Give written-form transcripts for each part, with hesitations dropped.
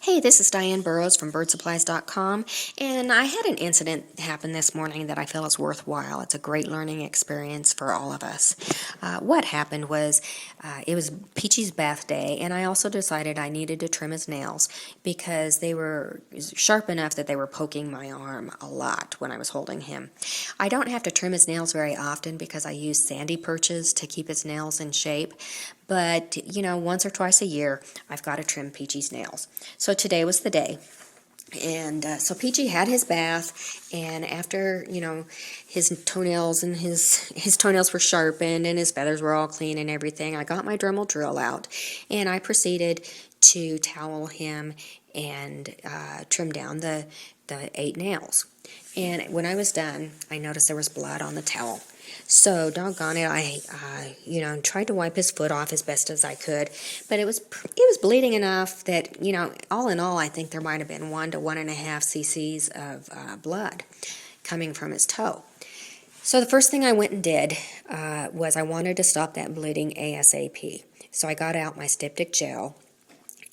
Hey, this is Diane Burrows from BirdSupplies.com, and I had an incident happen this morning that I feel is worthwhile. It's a great learning experience for all of us. What happened was it was Peachy's bath day, and I also decided I needed to trim his nails because they were sharp enough that they were poking my arm a lot when I was holding him. I don't have to trim his nails very often because I use sandy perches to keep his nails in shape, but, you know, once or twice a year, I've got to trim Peachy's nails. So today was the day. And so Peachy had his bath, and after, you know, his toenails and his toenails were sharpened and his feathers were all clean and everything, I got my Dremel drill out, and I proceeded to towel him and trim down the 8 nails. And when I was done, I noticed there was blood on the towel. So, doggone it, I tried to wipe his foot off as best as I could, but it was bleeding enough that, you know, all in all, I think there might have been 1 to 1.5 cc's of blood coming from his toe. So the first thing I went and did was I wanted to stop that bleeding ASAP. So I got out my styptic gel,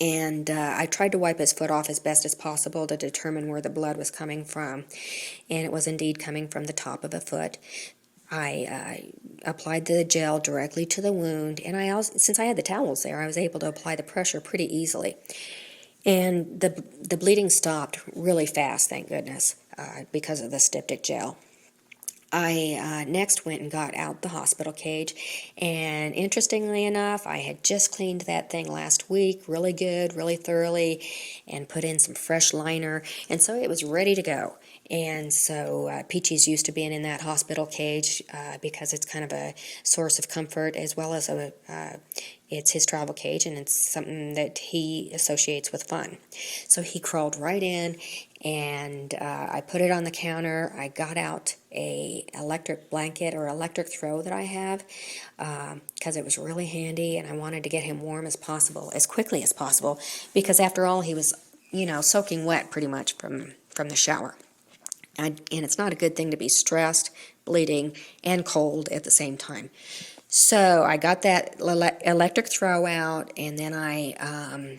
and I tried to wipe his foot off as best as possible to determine where the blood was coming from, and it was indeed coming from the top of the foot. I applied the gel directly to the wound, and since I had the towels there, I was able to apply the pressure pretty easily. And the bleeding stopped really fast, thank goodness, because of the styptic gel. I next went and got out the hospital cage, and interestingly enough, I had just cleaned that thing last week really good, really thoroughly, and put in some fresh liner, and so it was ready to go. And so Peachy's used to being in that hospital cage because it's kind of a source of comfort, as well as it's his travel cage, and it's something that he associates with fun. So he crawled right in, and I put it on the counter. I got out a electric blanket or electric throw that I have because it was really handy, and I wanted to get him warm as possible, as quickly as possible, because after all, he was, you know, soaking wet pretty much from the shower. And it's not a good thing to be stressed, bleeding, and cold at the same time. So I got that electric throw out, and then I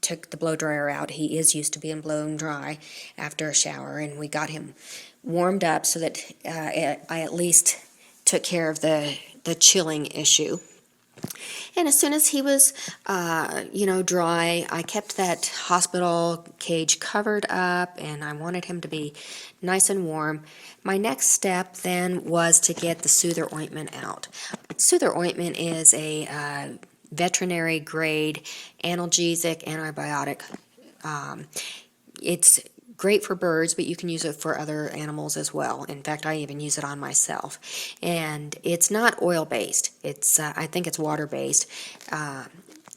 took the blow dryer out. He is used to being blown dry after a shower, and we got him warmed up so that I at least took care of the chilling issue. And as soon as he was, dry, I kept that hospital cage covered up, and I wanted him to be nice and warm. My next step then was to get the Soother ointment out. Soother ointment is a veterinary grade analgesic antibiotic. It's great for birds, but you can use it for other animals as well. In fact, I even use it on myself. And it's not oil-based. It's I think it's water-based.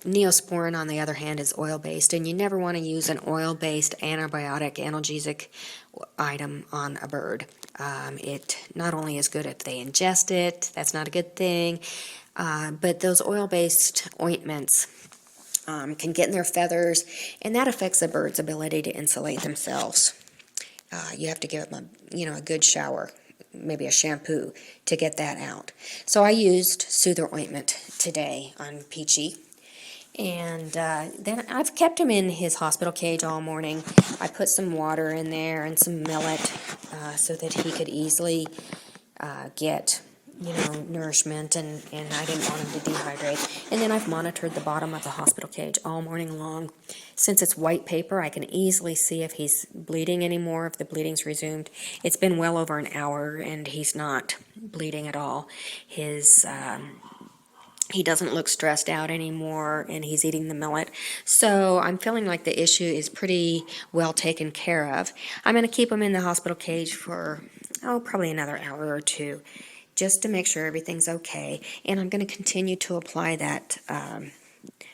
Neosporin, on the other hand, is oil-based, and you never want to use an oil-based antibiotic analgesic item on a bird. It not only is good if they ingest it, that's not a good thing, but those oil-based ointments can get in their feathers, and that affects the bird's ability to insulate themselves. You have to give them a good shower, maybe a shampoo, to get that out. So I used Soother ointment today on Peachy, and then I've kept him in his hospital cage all morning. I put some water in there and some millet so that he could easily get nourishment, and I didn't want him to dehydrate. And then I've monitored the bottom of the hospital cage all morning long. Since it's white paper, I can easily see if he's bleeding anymore, if the bleeding's resumed. It's been well over an hour, and he's not bleeding at all. He doesn't look stressed out anymore, and he's eating the millet. So I'm feeling like the issue is pretty well taken care of. I'm going to keep him in the hospital cage for, probably another hour or two, just to make sure everything's okay. And I'm going to continue to apply that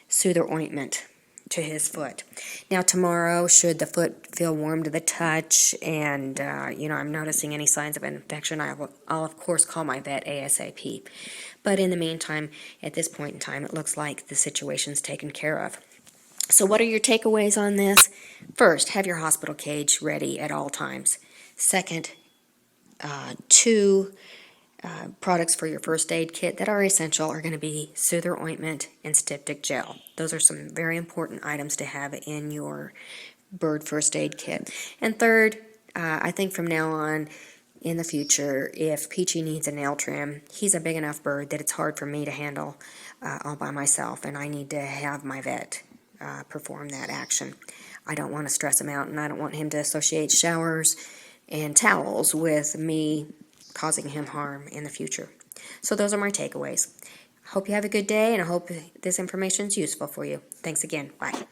Soother ointment to his foot. Now tomorrow, should the foot feel warm to the touch and, I'm noticing any signs of infection, I'll of course call my vet ASAP. But in the meantime, at this point in time, it looks like the situation's taken care of. So what are your takeaways on this? First, have your hospital cage ready at all times. Second, products for your first aid kit that are essential are going to be Soother ointment and styptic gel. Those are some very important items to have in your bird first aid kit. And third, I think from now on in the future, if Peachy needs a nail trim, he's a big enough bird that it's hard for me to handle all by myself, and I need to have my vet perform that action. I don't want to stress him out, and I don't want him to associate showers and towels with me causing him harm in the future. So those are my takeaways. Hope you have a good day, and I hope this information is useful for you. Thanks again. Bye.